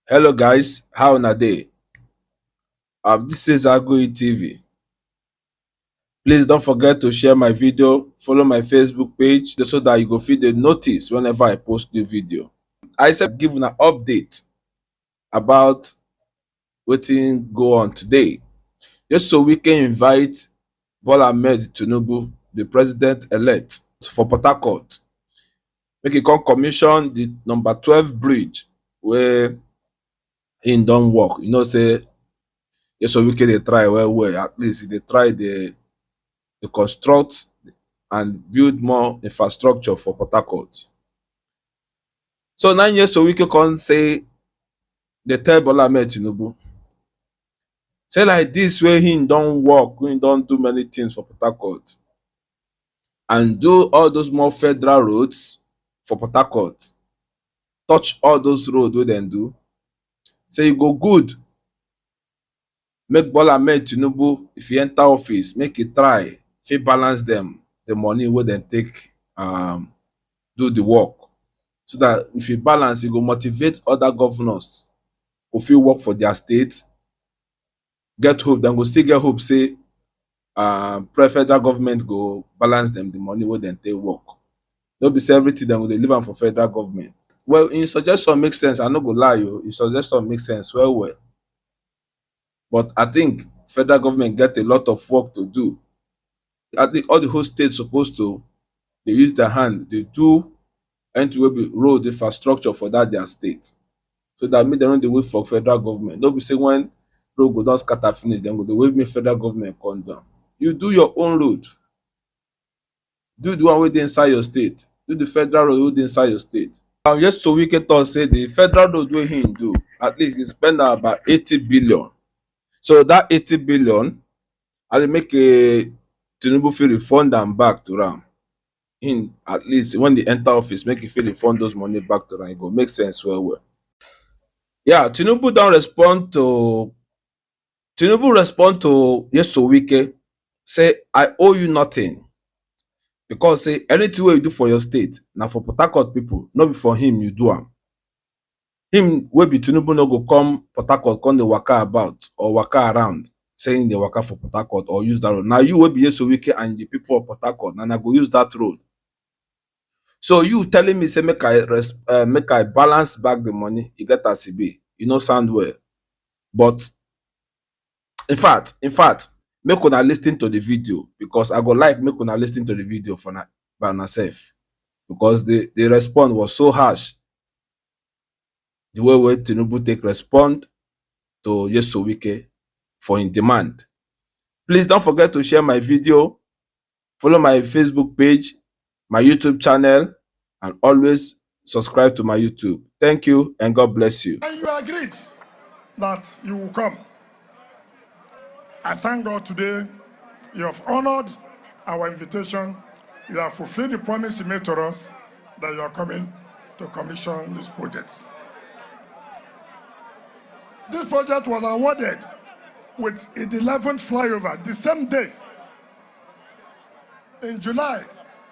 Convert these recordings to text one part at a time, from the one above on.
Hello guys, how na day? This is Agui TV. Please don't forget to share my video, follow my Facebook page so that you go fit the notice whenever I post new video. I said give an update about wetin go on today. Just so we can invite Bola Ahmed Tinubu, the president-elect, for Port Harcourt. Make he come commission the number 12 bridge where he don't work. You know, say yes, so we can try well. At least they try to construct and build more infrastructure for Port Harcourt. So 9 years so we can say they tell Bola Ahmed Tinubu, say like this way he don't work, he don't do many things for Port Harcourt, and do all those more federal roads for Port Harcourt, touch all those roads wey dem do. Say e go good make Bola Ahmed Tinubu, if he enter office, make he try fit balance them the money wey dem take do the work, so that if e balance, e go motivate other governors who fit work for their state, get hope. Dem go still get hope say federal government go balance them the money wey dem take work. No be say everything dem go dey leave am for federal government. Well, im suggestion make sense, I no go lie o, im suggestion make sense well. But I think federal government get a lot of work to do. I think all the whole states supposed to dey use their hand dey do anything wey be road infrastructure for that their state, so that make dem no dey wait for federal government. No be say when road go don scatter finish, dem go dey wait make federal government come down. You do your own road, do the one wey dey inside your state, do the federal road wey dey inside your state. Yes, so we can talk say the federal road wey him do, at least he spend about 80 billion. So that 80 billion, I dey make a Tinubu fit refund am back to am. In at least when they enter office, make e fit refund those money back to am. E go make sense well. Yeah, Tinubu respond to yes so wike, say I owe you nothing, because say anything wey you do for your state na for Port Harcourt people, no be for him you do am. Him wey be Tinubu no go come Port Harcourt come dey waka about or waka around saying dey waka for Port Harcourt or use that road. Na you wey be yes so wike and the people of Port Harcourt na go use that road. So you telling me say make I balance back the money, you get as e be, e no sound well. But in fact, make una lis ten to the video, because I go like make una lis ten to the video for by myself, because the response was so harsh. The way Tinubu take respond to Yeso Wike for in demand. Please don't forget to share my video, follow my Facebook page, my YouTube channel, and always subscribe to my YouTube. Thank you and God bless you. And you agreed that you will come. I thank God today you have honored our invitation. You have fulfilled the promise you made to us that you are coming to commission these projects. This project was awarded with the 11th flyover the same day. In July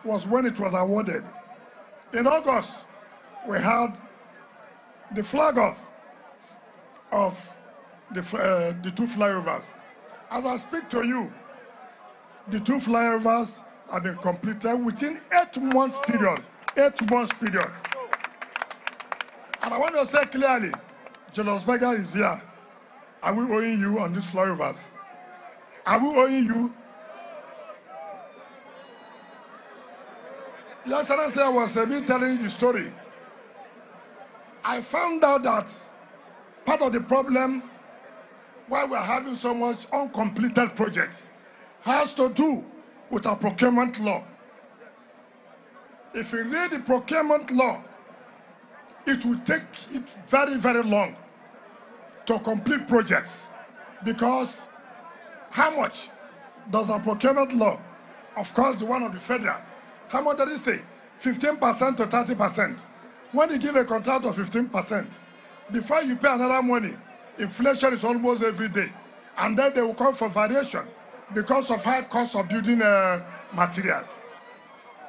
was when it was awarded. In August, we had the flag off of the two flyovers. As I speak to you, the two flyovers have been completed within 8 months period. 8 months period. And I want to say clearly, Julius Berger is here. Are we owing you on these flyovers? Are we owing you? Yesterday I was telling you the story. I found out that part of the problem why we are having so much uncompleted projects has to do with our procurement law. If you read the procurement law, it will take it very, very long to complete projects, because how much does our procurement law, of course the one of the federal, how much does it say? 15% to 30%. When you give a contract of 15%, before you pay another money, inflation is almost every day, and then they will come for variation because of high cost of building materials.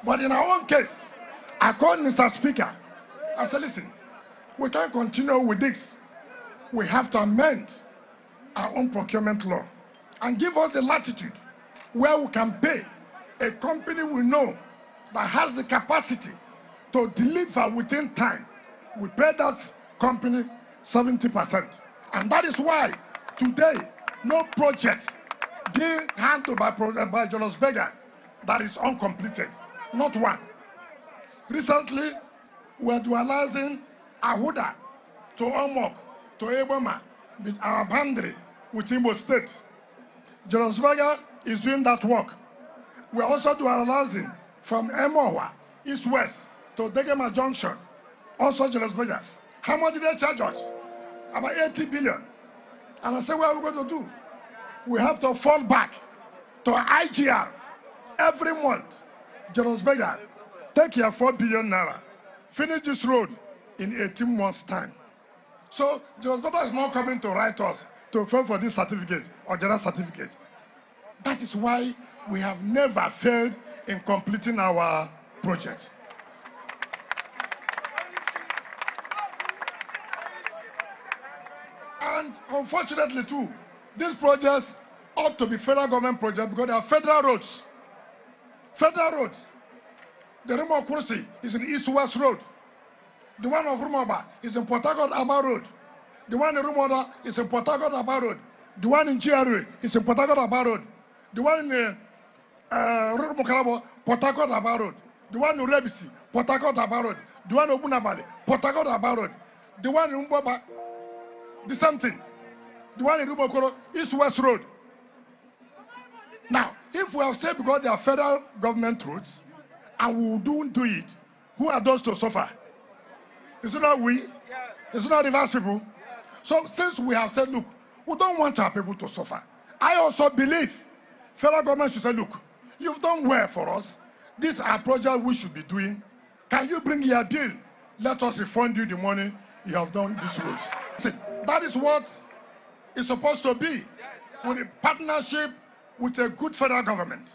But in our own case, I called Mr. Speaker. I said, listen, we can't continue with this. we have to amend our own procurement law and give us the latitude where we can pay a company we know that has the capacity to deliver within time. We pay that company 70%. And that is why today no project being handled by Julius Berger that is uncompleted. Not one. Recently, we are dualizing Ahuda to Omok to Eboma, our boundary with Imo State. Julius Berger is doing that work. We are also dualizing from Emowa, east-west, to Degema Junction, also Julius Berger. How much did they charge us? About 80 billion. And I said, what are we going to do? We have to fall back to IGR every month. Julius Berger, take your 4 billion naira. Finish this road in 18 months' time. So Julius Berger is not coming to write us to pay for this certificate or the other certificate. That is why we have never failed in completing our project. And unfortunately too, these projects ought to be federal government projects because they are federal roads. Federal roads. The Rumo Kursi is in East-West Road. The one of Rumoba is in Port Harcourt Aba Road. The one in Rumoda is in Port Harcourt Aba Road. The one in GRA is in Port Harcourt Aba Road. The one in Rumokarabo, Port Harcourt Aba Road. The one in Rebisi, Port Harcourt Aba Road. The one in Obunabali, Port Harcourt Aba Road. The one in Umboba, the same thing. The one in Rumokoro, East-West Road. Now, if we have said because they are federal government roads and we don't do it, who are those to suffer? Is it not we? Is it not reverse people? So since we have said, look, we don't want our people to suffer. I also believe federal government should say, look, you've done well for us. These are projects we should be doing. Can you bring your bill? Let us refund you the money you have done these roads. See, that is what it's supposed to be. With a partnership with a good federal government.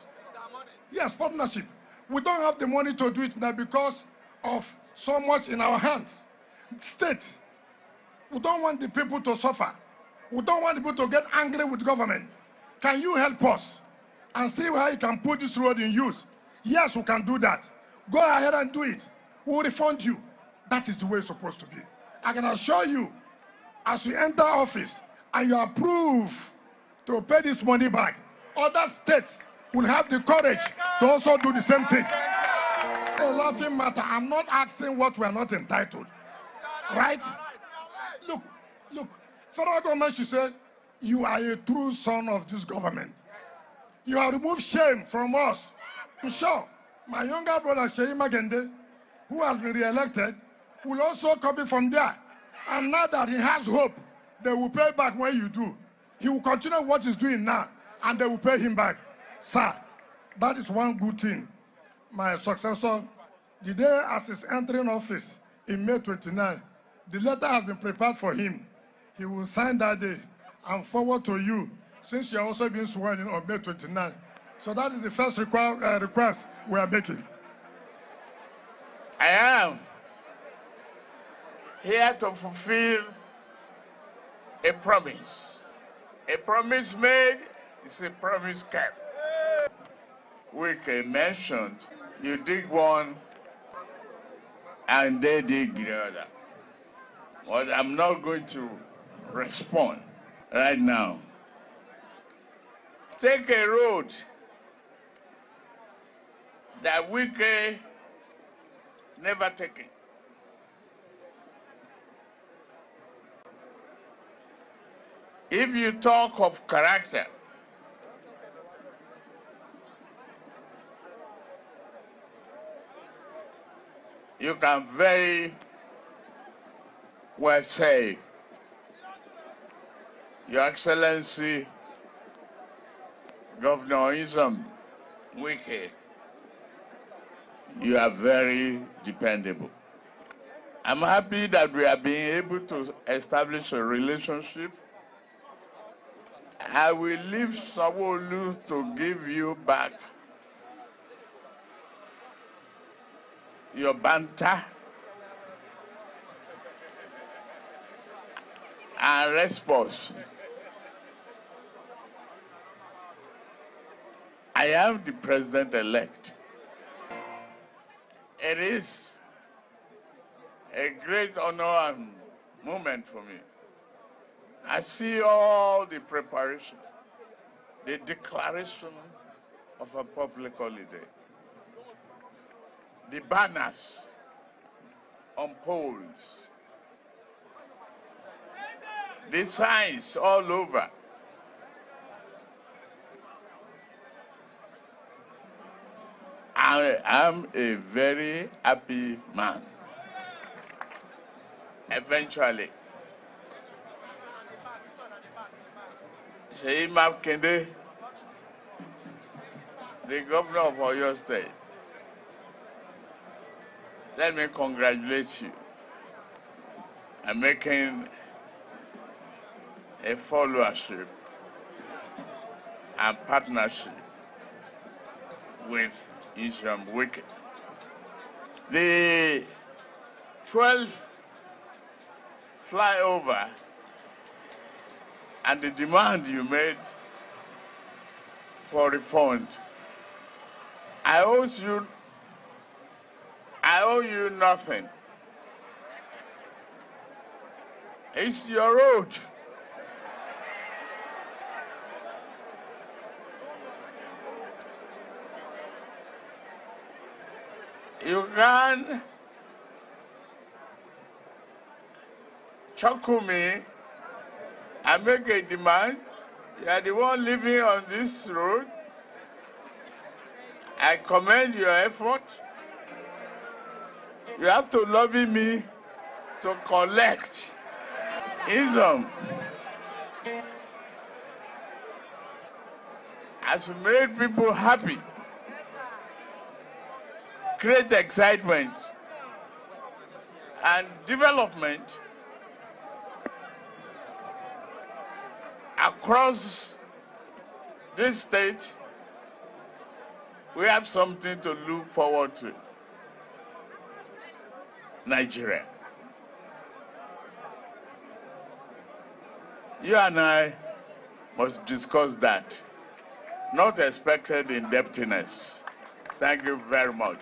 Yes, partnership. We don't have the money to do it now because of so much in our hands. State, we don't want the people to suffer. We don't want the people to get angry with government. Can you help us and see how you can put this road in use? Yes, we can do that. Go ahead and do it. We will refund you. That is the way it's supposed to be. I can assure you, as you enter office and you approve to pay this money back, other states will have the courage to also do the same thing. A laughing matter. I'm not asking what we are not entitled. Right? Look, federal government should say, you are a true son of this government. You have removed shame from us. I'm sure my younger brother Seyi Makinde, who has been re-elected, will also copy from there. And now that he has hope, they will pay back when you do. He will continue what he's doing now, and they will pay him back. Sir, that is one good thing. My successor, the day as he's entering office in May 29, the letter has been prepared for him. He will sign that day and forward to you, since you are also being sworn in on May 29. So that is the first request we are making. I am here to fulfill a promise. A promise made is a promise kept. Wike mentioned you dig one and they dig the other. But I'm not going to respond right now. Take a road that Wike never taken. If you talk of character, you can very well say, Your Excellency, Governor Nyesom Wike, you are very dependable. I'm happy that we are being able to establish a relationship. I will leave Sanwo-Olu to give you back your banter and response. I am the president-elect. It is a great honor and moment for me. I see all the preparation, the declaration of a public holiday, the banners on poles, the signs all over. I am a very happy man. Eventually, Seyi Makinde, the governor of Oyo State, let me congratulate you on making a followership and partnership with Gov Wike I. The 12 flyover and the demand you made for refund, I owe you nothing. It's your road. You can chuckle me and make a demand. You are the one living on this road. I commend your effort. You have to lobby me to collect ism. As you made people happy, create excitement and development across this state, we have something to look forward to. Nigeria. You and I must discuss that. Not expected indebtedness. Thank you very much.